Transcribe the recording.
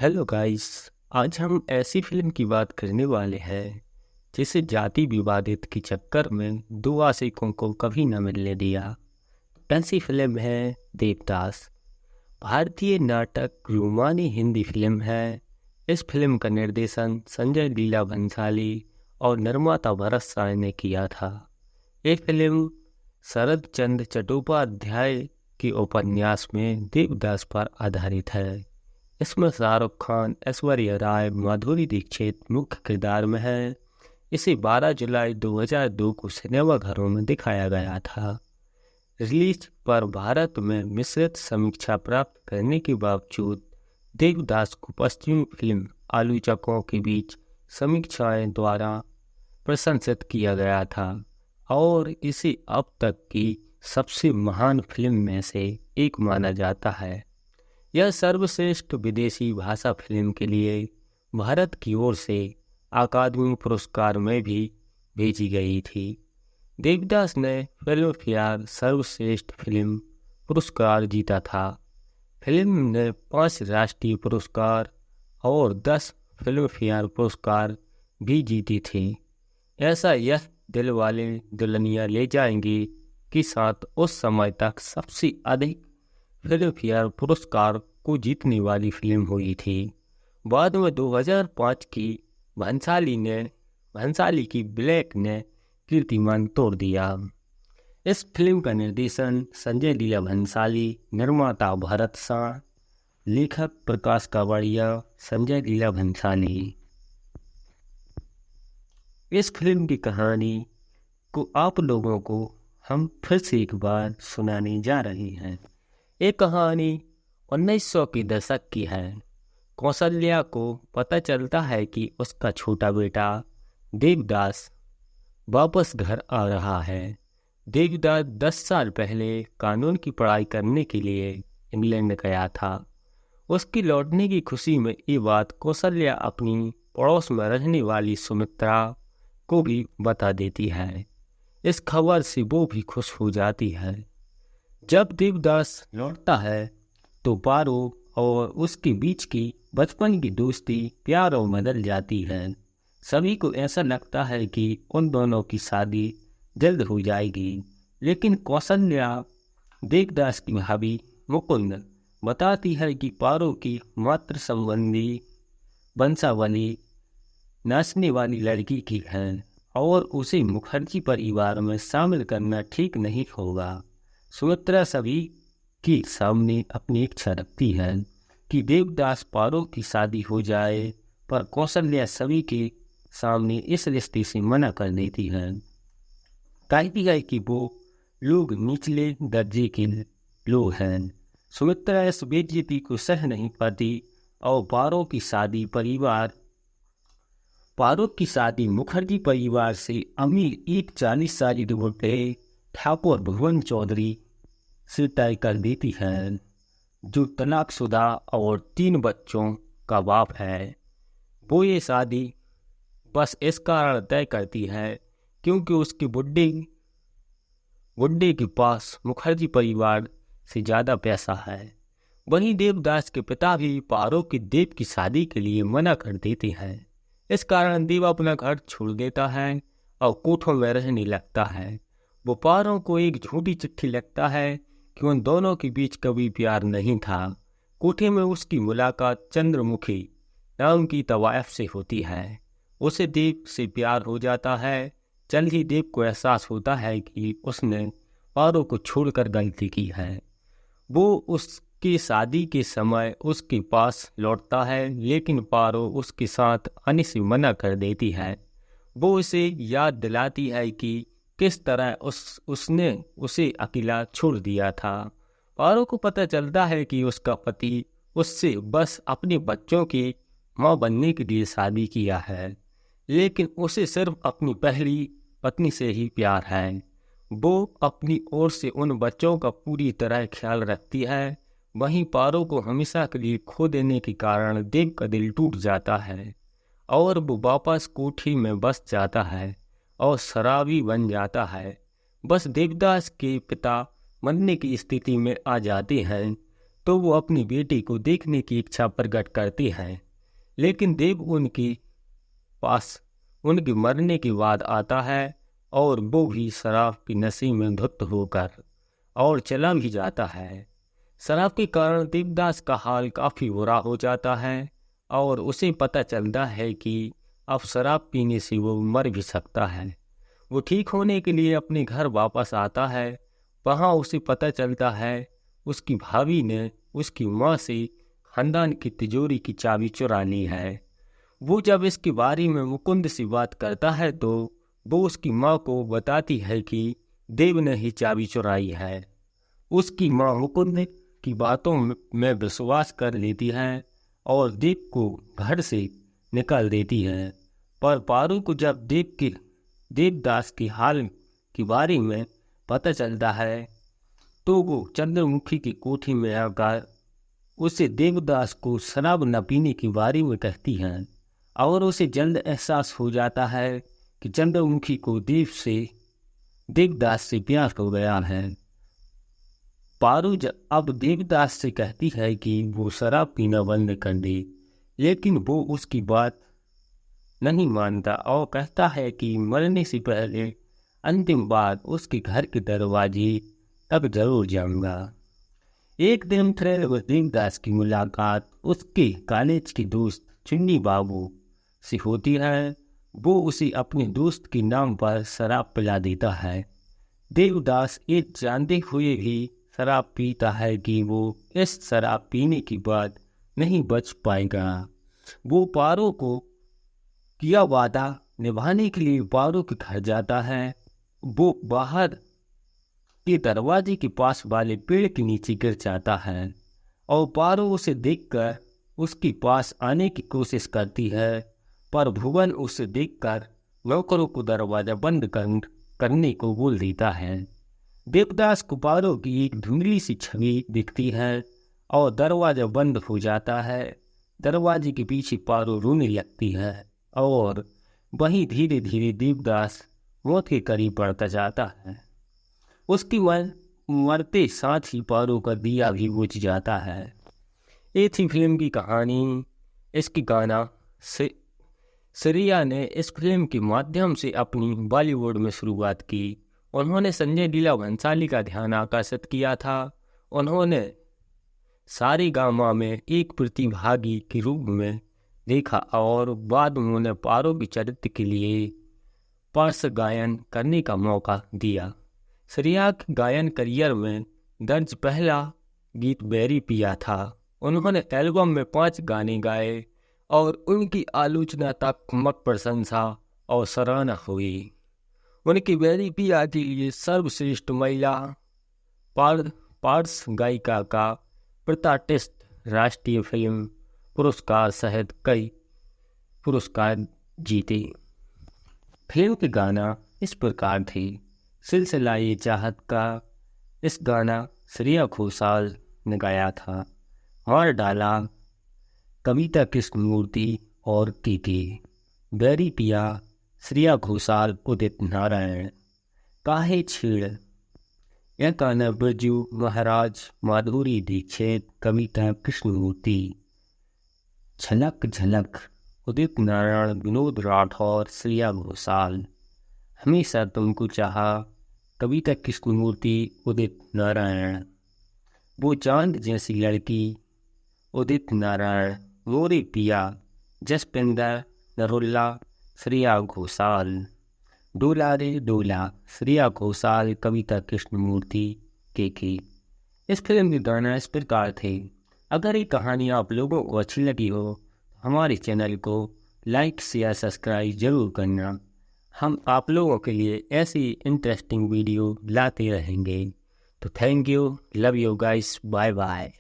Hello guys. आज हम ऐसी फिल्म की बात करने वाले हैं जिसे जाति विवादित के चक्कर में दो आशिकों को कभी न मिलने दिया। ऐसी फिल्म है देवदास। भारतीय नाटक रोमानी हिंदी फिल्म है। इस फिल्म का निर्देशन संजय लीला भंसाली और निर्माता भरत साय ने किया था। ये फिल्म शरद चंद्र चट्टोपाध्याय के उपन्यास में देवदास पर आधारित है। इसमें शाहरुख खान, ऐश्वर्या राय, माधुरी दीक्षित मुख्य किरदार में है। इसे 12 जुलाई 2002 को सिनेमाघरों में दिखाया गया था। रिलीज पर भारत में मिश्रित समीक्षा प्राप्त करने के बावजूद देवदास को पश्चिमी फिल्म आलोचकों के बीच समीक्षाएं द्वारा प्रशंसित किया गया था और इसे अब तक की सबसे महान फिल्म में से एक माना जाता है। यह सर्वश्रेष्ठ विदेशी भाषा फिल्म के लिए भारत की ओर से अकादमी पुरस्कार में भी भेजी गई थी। देवदास ने फिल्म फेयर सर्वश्रेष्ठ फिल्म पुरस्कार जीता था। फिल्म ने 5 राष्ट्रीय पुरस्कार और 10 फिल्म फेयर पुरस्कार भी जीती थी। ऐसा यह दिलवाले दुल्हनिया ले जाएंगे के साथ उस समय तक सबसे अधिक फिल्म फेयर पुरस्कार को जीतने वाली फिल्म हुई थी। बाद में 2005 की भंसाली की ब्लैक ने कीर्तिमान तोड़ दिया। इस फिल्म का निर्देशन संजय लीला भंसाली, निर्माता भरत साय, लेखक प्रकाश कावड़िया, संजय लीला भंसाली। इस फिल्म की कहानी को आप लोगों को हम फिर से एक बार सुनाने जा रहे हैं। ये कहानी 1900 के दशक की है। कौशल्या को पता चलता है कि उसका छोटा बेटा देवदास वापस घर आ रहा है। देवदास 10 साल पहले कानून की पढ़ाई करने के लिए इंग्लैंड गया था। उसकी लौटने की खुशी में ये बात कौशल्या अपनी पड़ोस में रहने वाली सुमित्रा को भी बता देती है। इस खबर से वो भी खुश हो जाती है। जब देवदास लौटता है तो पारो और उसके बीच की बचपन की दोस्ती प्यार में बदल जाती है। सभी को ऐसा लगता है कि उन दोनों की शादी जल्द हो जाएगी, लेकिन कौशल्या देवदास की भाभी मुकुंद बताती है कि पारो की मातृ संबंधी वंशावली नाचने वाली लड़की की है और उसे मुखर्जी परिवार में शामिल करना ठीक नहीं होगा। सुमित्रा सभी के सामने अपनी इच्छा रखती है कि देवदास पारो की शादी हो जाए, पर कौशल्या सभी के सामने इस रिश्ते से मना कर देती है। कहती है कि वो लोग निचले दर्जे के लोग हैं। सुमित्रा इस बेइज्जती को सह नहीं पाती और पारो की शादी मुखर्जी परिवार से अमीर एक 40 साल बुढ़े ठाकुर भुवन चौधरी से तय कर देती है, जो तलाकशुदा और 3 बच्चों का बाप है। वो ये शादी बस इस कारण तय करती है क्योंकि उसके बुड्ढे के पास मुखर्जी परिवार से ज़्यादा पैसा है। वहीं देवदास के पिता भी पारो की देव की शादी के लिए मना कर देते हैं। इस कारण देव अपना घर छोड़ देता है और कोठों में रहने लगता है। वो पारो को एक झूठी चिट्ठी लिखता है कि उन दोनों के बीच कभी प्यार नहीं था। कोठे में उसकी मुलाकात चंद्रमुखी नाम की तवायफ से होती है। उसे देव से प्यार हो जाता है। जल्द ही देव को एहसास होता है कि उसने पारो को छोड़कर गलती की है। वो उसकी शादी के समय उसके पास लौटता है, लेकिन पारो उसके साथ आने से मना कर देती है। वो उसे याद दिलाती है कि किस तरह उसने उसे अकेला छोड़ दिया था। पारो को पता चलता है कि उसका पति उससे बस अपने बच्चों की माँ बनने के लिए शादी किया है, लेकिन उसे सिर्फ अपनी पहली पत्नी से ही प्यार है। वो अपनी ओर से उन बच्चों का पूरी तरह ख्याल रखती है। वहीं पारो को हमेशा के लिए खो देने के कारण देव का दिल टूट जाता है और वो वापस कोठी में बस जाता है और शराबी बन जाता है। बस देवदास के पिता मरने की स्थिति में आ जाते हैं तो तो वो अपनी बेटी को देखने की इच्छा प्रकट करती हैं, लेकिन देव उनके पास उनके मरने के बाद आता है और वो भी शराब की नशे में धुत होकर और चला भी जाता है। शराब के कारण देवदास का हाल काफ़ी बुरा हो जाता है और उसे पता चलता है कि अब शराब पीने से वो मर भी सकता है। वो ठीक होने के लिए अपने घर वापस आता है। वहाँ उसे पता चलता है उसकी भाभी ने उसकी माँ से खानदान की तिजोरी की चाबी चुरा ली है। वो जब इसके बारे में मुकुंद से बात करता है तो वो उसकी माँ को बताती है कि देव ने ही चाबी चुराई है। उसकी माँ मुकुंद की बातों में विश्वास कर लेती है और देव को घर से निकाल देती है। पर पारू को जब देवदास के हाल के बारे में पता चलता है तो वो चंद्रमुखी की कोठी में आकर उसे देवदास को शराब न पीने के बारे में कहती हैं और उसे जल्द एहसास हो जाता है कि चंद्रमुखी को देवदास से प्यार हो गया है। पारू अब देवदास से कहती है कि वो शराब पीना बंद कर दे, लेकिन वो उसकी बात नहीं मानता और कहता है कि मरने से पहले अंतिम बार उसके घर के दरवाजे तक जरूर जाऊंगा। एक दिन फिर देवदास की मुलाकात उसके कॉलेज के दोस्त चुन्नी बाबू से होती है। वो उसे अपने दोस्त के नाम पर शराब पिला देता है। देवदास ये जानते हुए भी शराब पीता है कि वो इस शराब पीने के बाद नहीं बच पाएगा। वो पारो को किया वादा निभाने के लिए पारो के घर जाता है। वो बाहर के दरवाजे के पास वाले पेड़ के नीचे गिर जाता है और पारो उसे देखकर उसके पास आने की कोशिश करती है, पर भुवन उसे देखकर नौकरों को दरवाजा बंद करने को बोल देता है। देवदास को पारो की एक धुंधली सी छवि दिखती है और दरवाजा बंद हो जाता है। दरवाजे के पीछे पारो रोने लगती है और वहीं धीरे धीरे देवदास मौत के करीब बढ़ता जाता है। उसकी मरते साथ ही पारो का दिया भी बुझ जाता है। ये थी फिल्म की कहानी। इसकी गाना श्रेया ने इस फिल्म के माध्यम से अपनी बॉलीवुड में शुरुआत की। उन्होंने संजय लीला भंसाली का ध्यान आकर्षित किया था। उन्होंने सारेगामा में एक प्रतिभागी के रूप में देखा और बाद में उन्हें पारो के चरित्र के लिए पार्श्व गायन करने का मौका दिया। श्रेया के गायन करियर में दर्ज पहला गीत बैरी पिया था। उन्होंने एल्बम में 5 गाने गाए और उनकी आलोचनात्मक प्रशंसा और सराहना हुई। उनकी बैरी पिया के लिए सर्वश्रेष्ठ महिला पार्श्व गायिका का प्रतिष्ठित राष्ट्रीय फिल्म पुरस्कार सहित कई पुरस्कार जीते। फिल्म के गाना इस प्रकार थे। सिलसिला ये चाहत का इस गाना श्रेया घोषाल ने गाया था। और डाला कविता कृष्णमूर्ति और के। बैरी पिया श्रेया घोषाल उदित नारायण। काहे छेड़ यह गाना बिरजू महाराज माधुरी दीक्षित कविता कृष्णमूर्ति। झलक झलक उदित नारायण विनोद राठौर श्रेया घोषाल। हमेशा तुमको चाहा कविता कृष्णमूर्ति उदित नारायण। वो चांद जैसी लड़की उदित नारायण। मोरे पिया जसपिंदर नरुल्ला श्रेया घोषाल। डोला रे डोला श्रेया घोषाल कविता कृष्णमूर्ति के। इस फिल्म के गाना इस प्रकार थे। अगर ये कहानी आप लोगों को अच्छी लगी हो तो हमारे चैनल को लाइक शेयर सब्सक्राइब जरूर करना। हम आप लोगों के लिए ऐसी इंटरेस्टिंग वीडियो लाते रहेंगे। तो thank you, love you guys, bye bye.